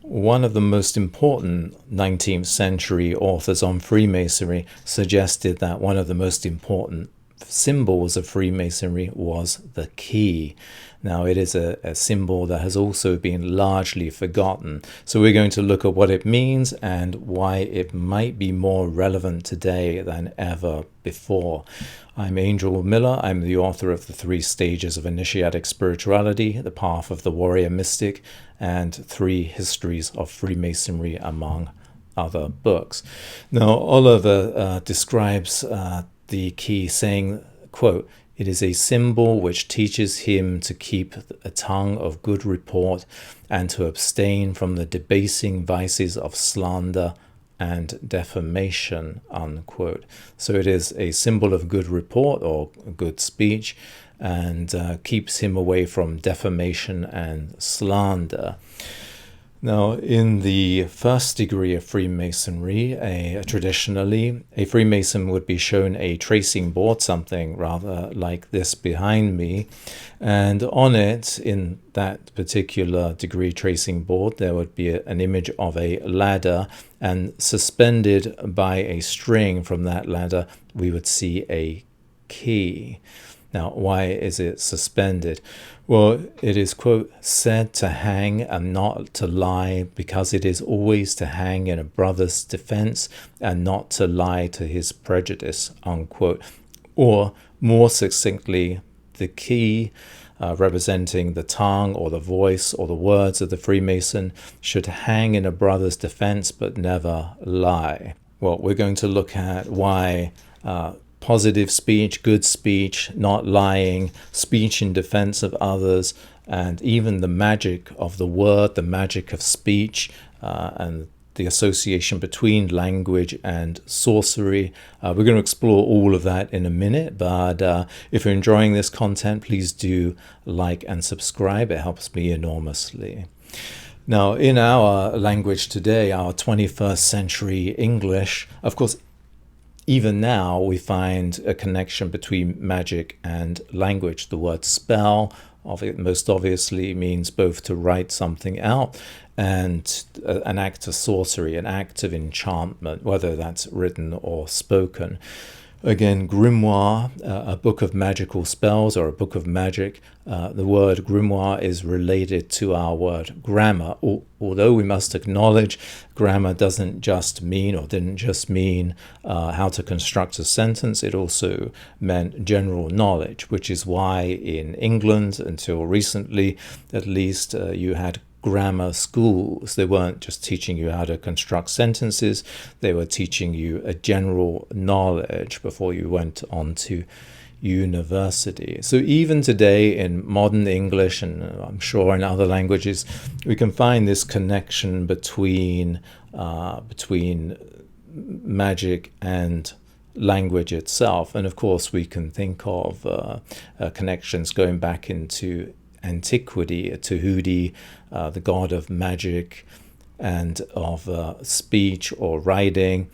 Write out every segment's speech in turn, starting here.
One of the most important 19th century authors on Freemasonry suggested that one of the most important symbols of Freemasonry was the key. Now, it is a symbol that has also been largely forgotten. So we're going to look at what it means and why it might be more relevant today than ever before. I'm Angel Miller. I'm the author of The 3 Stages of Initiatic Spirituality, The Path of the Warrior Mystic, and 3 Histories of Freemasonry, among other books. Now, Oliver describes the key saying, quote, "It is a symbol which teaches him to keep a tongue of good report and to abstain from the debasing vices of slander and defamation," unquote. So it is a symbol of good report or good speech, and keeps him away from defamation and slander. Now, in the first degree of Freemasonry, traditionally, a Freemason would be shown a tracing board, something rather like this behind me, and on it, in that particular degree tracing board, there would be an image of a ladder, and suspended by a string from that ladder, we would see a key. Now, why is it suspended? Well, it is, quote, "said to hang and not to lie, because it is always to hang in a brother's defense and not to lie to his prejudice," unquote. Or, more succinctly, the key, representing the tongue or the voice or the words of the Freemason, should hang in a brother's defense but never lie. Well, we're going to look at why positive speech, good speech, not lying, speech in defense of others, and even the magic of the word, the magic of speech, and the association between language and sorcery. We're going to explore all of that in a minute, but if you're enjoying this content, please do like and subscribe. It helps me enormously. Now, in our language today, our 21st century English, of course, even now, we find a connection between magic and language. The word spell most obviously means both to write something out and an act of sorcery, an act of enchantment, whether that's written or spoken. Again, grimoire, a book of magical spells or a book of magic. The word grimoire is related to our word grammar, although we must acknowledge grammar doesn't just mean, or didn't just mean, how to construct a sentence. It also meant general knowledge, which is why in England, until recently at least, you had grammar schools. They weren't just teaching you how to construct sentences, they were teaching you a general knowledge before you went on to university. So even today in modern English, and I'm sure in other languages, we can find this connection between magic and language itself. And of course we can think of connections going back into antiquity, Tahuti, the god of magic and of speech or writing,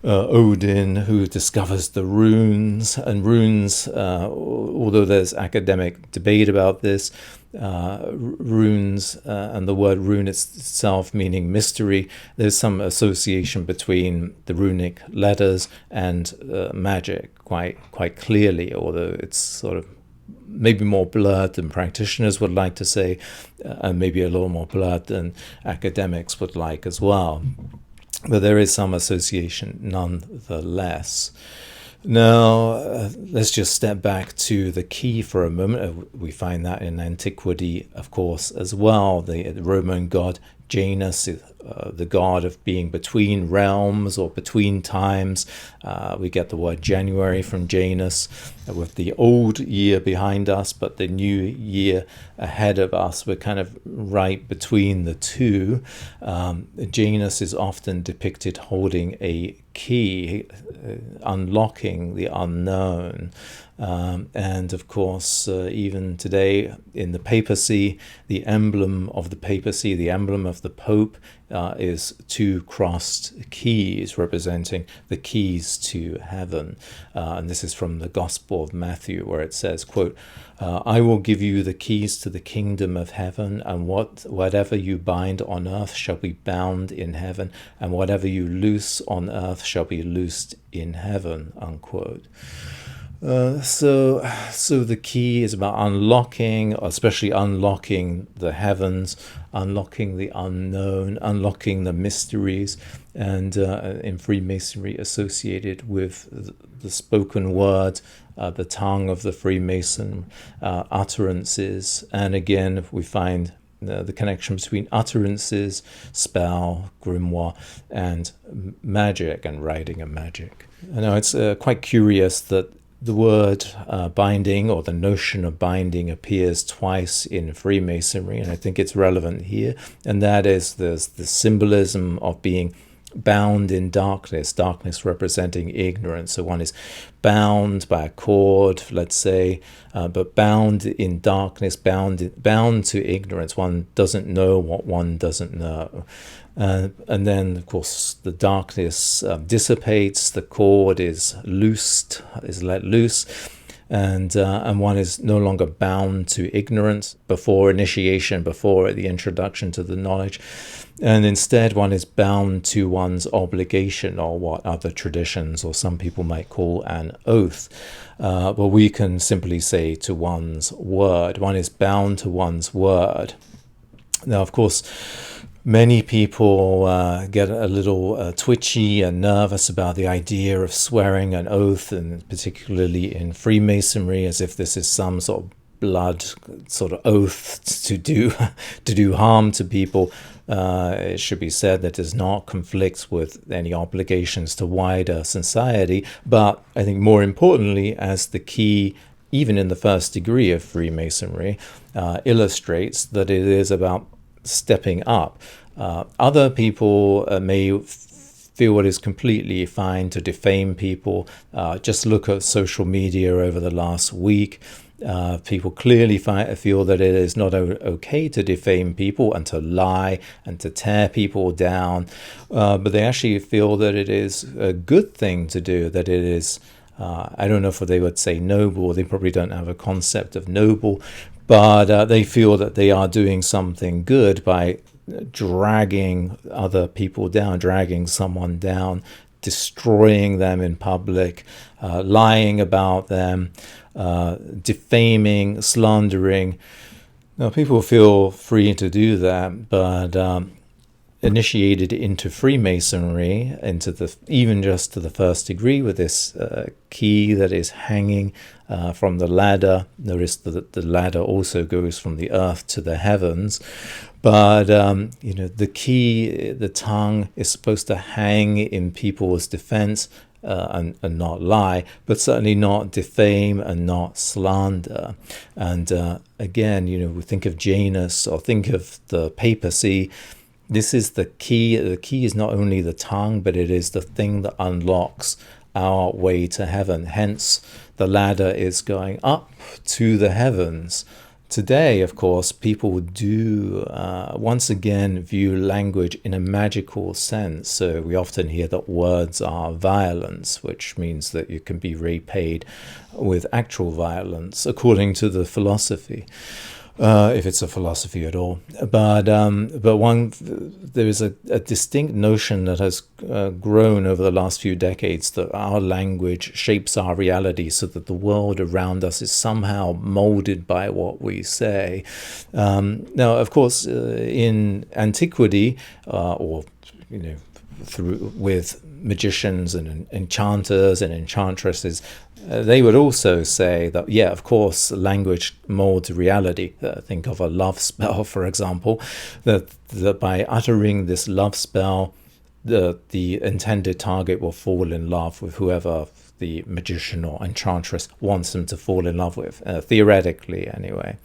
Odin, who discovers the runes. And runes, although there's academic debate about this, runes and the word rune itself meaning mystery, there's some association between the runic letters and magic quite clearly, although it's sort of maybe more blurred than practitioners would like to say, and maybe a little more blurred than academics would like as well. But there is some association nonetheless. Now, let's just step back to the key for a moment. We find that in antiquity, of course, as well. The Roman god Janus, the god of being between realms or between times. We get the word January from Janus, with the old year behind us, but the new year ahead of us. We're kind of right between the two. Janus is often depicted holding a key, unlocking the unknown. And of course, even today in the papacy, the emblem of the papacy, the emblem of the Pope, is two crossed keys representing the keys to heaven. And this is from the Gospel of Matthew, where it says, quote, I will give you the keys to the kingdom of heaven, and whatever you bind on earth shall be bound in heaven, and whatever you loose on earth shall be loosed in heaven, unquote. So the key is about unlocking, especially unlocking the heavens, unlocking the unknown, unlocking the mysteries, and in Freemasonry associated with the spoken word, the tongue of the Freemason, utterances, and again we find the connection between utterances, spell, grimoire, and magic, and writing and magic. I know it's quite curious that the word binding, or the notion of binding, appears twice in Freemasonry, and I think it's relevant here. And that is there's the symbolism of being bound in darkness, darkness representing ignorance. So one is bound by a cord, let's say, but bound in darkness, bound to ignorance. One doesn't know what one doesn't know. And then, of course, the darkness dissipates, the cord is let loose, and one is no longer bound to ignorance before initiation, before the introduction to the knowledge. And instead, one is bound to one's obligation, or what other traditions or some people might call an oath. Well, we can simply say to one's word. One is bound to one's word. Now, of course, many people get a little twitchy and nervous about the idea of swearing an oath, and particularly in Freemasonry, as if this is some sort of blood sort of oath to do harm to people. It should be said that does not conflict with any obligations to wider society, but I think more importantly, as the key, even in the first degree of Freemasonry, illustrates that it is about stepping up. Other people may feel it is completely fine to defame people. Just look at social media over the last week. People clearly feel that it is not okay to defame people and to lie and to tear people down, but they actually feel that it is a good thing to do, that it is, I don't know if they would say noble, they probably don't have a concept of noble, but they feel that they are doing something good by dragging other people down, dragging someone down, destroying them in public, lying about them, defaming, slandering. Now, people feel free to do that, but initiated into Freemasonry, even just to the first degree, with this key that is hanging from the ladder. Notice that the ladder also goes from the earth to the heavens. But, the key, the tongue, is supposed to hang in people's defense and not lie, but certainly not defame and not slander. And again, we think of Janus or think of the papacy. This is the key. The key is not only the tongue, but it is the thing that unlocks our way to heaven. Hence, the ladder is going up to the heavens. Today, of course, people do once again view language in a magical sense. So we often hear that words are violence, which means that you can be repaid with actual violence, according to the philosophy. If it's a philosophy at all. But there is a distinct notion that has grown over the last few decades, that our language shapes our reality, so that the world around us is somehow molded by what we say. Now, of course, in antiquity, with magicians and enchanters and enchantresses, they would also say that, yeah, of course, language molds reality. Think of a love spell, for example, that by uttering this love spell, the intended target will fall in love with whoever the magician or enchantress wants them to fall in love with, theoretically anyway.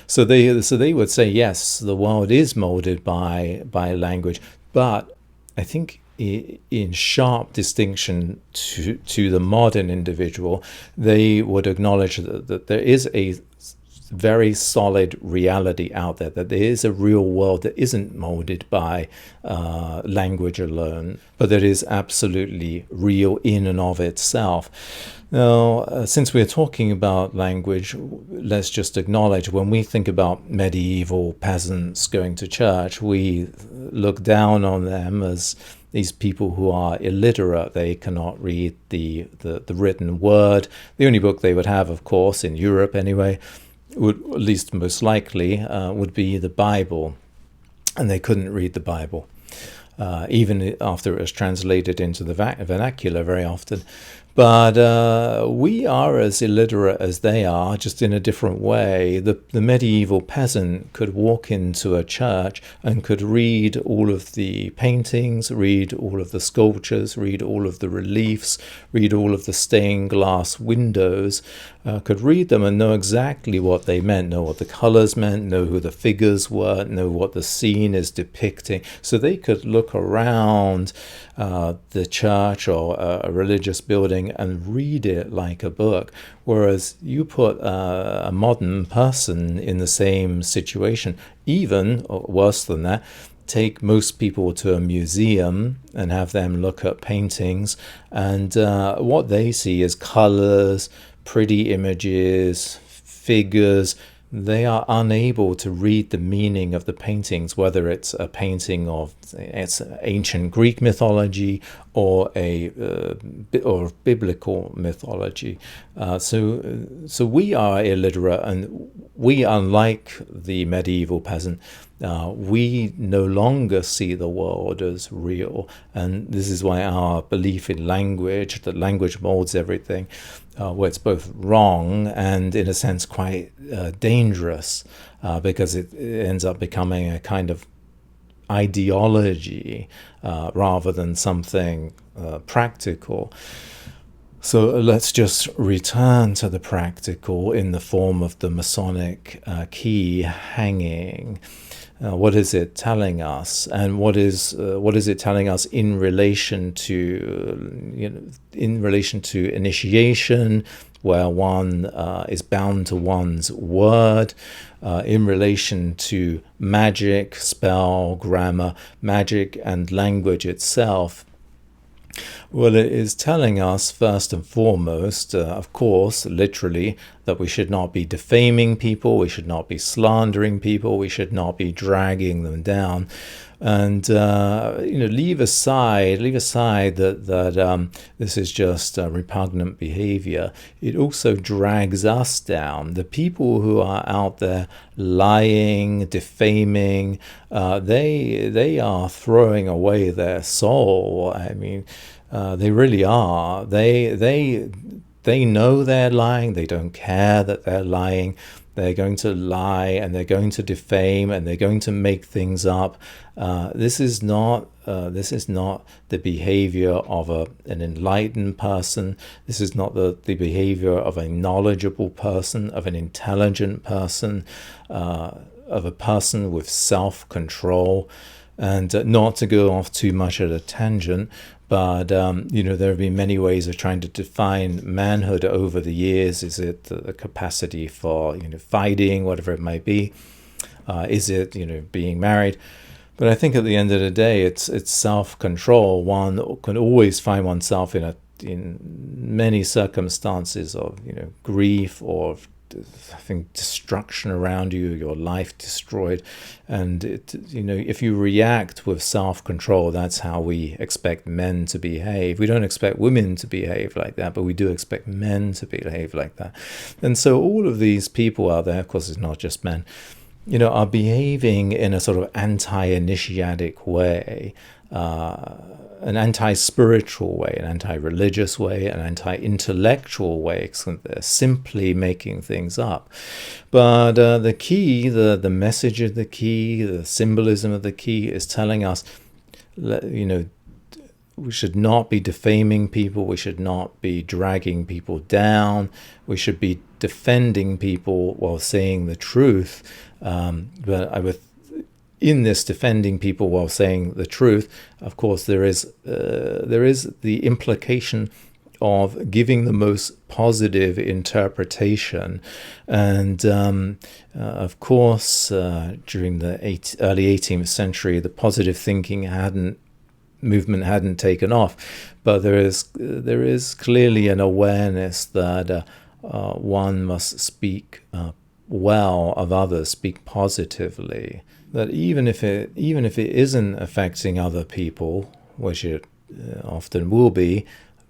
So they would say, yes, the world is molded by language, but I think in sharp distinction to the modern individual, they would acknowledge that there is a very solid reality out there, that there is a real world that isn't molded by language alone, but that is absolutely real in and of itself. Now, since we're talking about language, let's just acknowledge when we think about medieval peasants going to church, we look down on them as these people who are illiterate. They cannot read the written word. The only book they would have, of course, in Europe anyway, would, at least most likely, would be the Bible. And they couldn't read the Bible, even after it was translated into the vernacular very often. But we are as illiterate as they are, just in a different way. The medieval peasant could walk into a church and could read all of the paintings, read all of the sculptures, read all of the reliefs, read all of the stained glass windows, could read them and know exactly what they meant, know what the colors meant, know who the figures were, know what the scene is depicting. So they could look around the church or a religious building and read it like a book. Whereas you put a modern person in the same situation, even or worse than that, take most people to a museum and have them look at paintings, and what they see is colors, pretty images, figures. They are unable to read the meaning of the paintings, whether it's a painting of ancient Greek mythology or or biblical mythology. So we are illiterate, and we, unlike the medieval peasant, we no longer see the world as real. And this is why our belief in language, that language molds everything, where it's both wrong and, in a sense, quite dangerous, because it ends up becoming a kind of ideology rather than something practical. So let's just return to the practical in the form of the Masonic key hanging. What is it telling us, and what is it telling us in relation to initiation, where one is bound to one's word, in relation to magic, spell, grammar, magic, and language itself? Well, it is telling us, first and foremost, of course, literally, that we should not be defaming people, we should not be slandering people, we should not be dragging them down, and leave aside that this is just repugnant behavior. It also drags us down. The people who are out there lying, defaming, they are throwing away their soul. I mean, they really are. They know they're lying. They don't care that they're lying. They're going to lie, and they're going to defame, and they're going to make things up. This is not the behavior of an enlightened person. This is not the behavior of a knowledgeable person, of an intelligent person, of a person with self-control. And not to go off too much at a tangent, but there have been many ways of trying to define manhood over the years. Is it the capacity for fighting, whatever it might be? Is it being married? But I think at the end of the day, it's self-control. One can always find oneself in many circumstances of grief or destruction around you, your life destroyed, and if you react with self-control, that's how we expect men to behave. We don't expect women to behave like that, but we do expect men to behave like that. And so all of these people out there, of course, it's not just men, are behaving in a sort of anti-initiatic way, an anti-spiritual way, an anti-religious way, an anti-intellectual way. They're simply making things up. But the key, the message of the key, the symbolism of the key is telling us, we should not be defaming people. We should not be dragging people down. We should be defending people while saying the truth. But in this defending people while saying the truth, of course, there is the implication of giving the most positive interpretation. And of course, during the early 18th century, the positive thinking movement hadn't taken off, but there is clearly an awareness that one must speak well of others, speak positively. That even if it isn't affecting other people, which it often will be,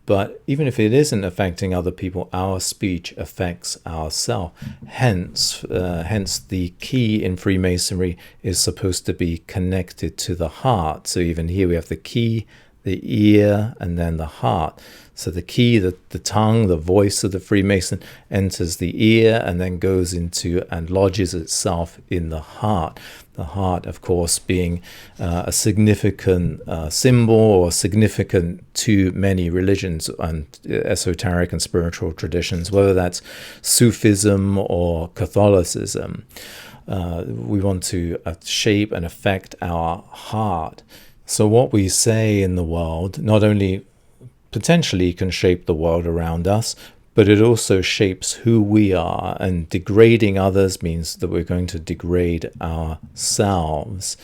but even if it isn't affecting other people, our speech affects ourselves. Hence, the key in Freemasonry is supposed to be connected to the heart. So even here we have the key, the ear, and then the heart. So the key, the tongue, the voice of the Freemason enters the ear and then goes into and lodges itself in the heart. The heart, of course, being a significant symbol or significant to many religions and esoteric and spiritual traditions, whether that's Sufism or Catholicism. We want to shape and affect our heart. So what we say in the world not only potentially can shape the world around us, but it also shapes who we are. And degrading others means that we're going to degrade ourselves.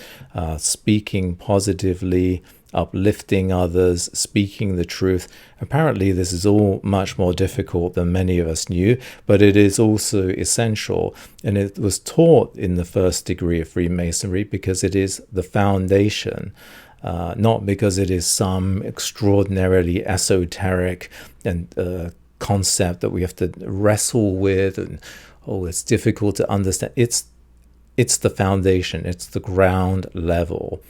Speaking positively, uplifting others, speaking the truth. Apparently this is all much more difficult than many of us knew, but it is also essential. And it was taught in the first degree of Freemasonry because it is the foundation. Not because it is some extraordinarily esoteric and concept that we have to wrestle with and it's difficult to understand. It's the foundation, it's the ground level.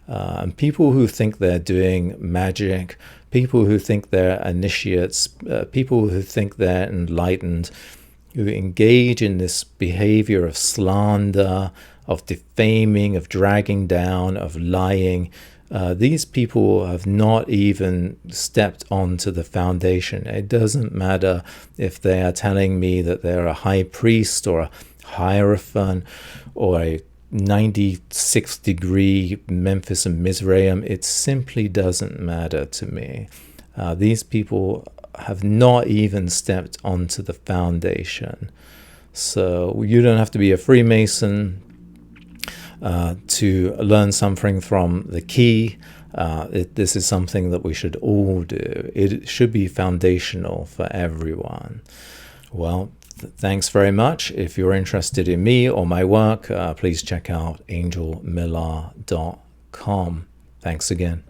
And people who think they're doing magic, people who think they're initiates, people who think they're enlightened, who engage in this behavior of slander, of defaming, of dragging down, of lying, these people have not even stepped onto the foundation. It doesn't matter if they are telling me that they're a high priest or a hierophant or a 96th degree Memphis and Mizraim. It simply doesn't matter to me. These people have not even stepped onto the foundation. So you don't have to be a Freemason to learn something from the key. This is something that we should all do. It should be foundational for everyone. Well, thanks very much. If you're interested in me or my work, please check out angelmillar.com. Thanks again.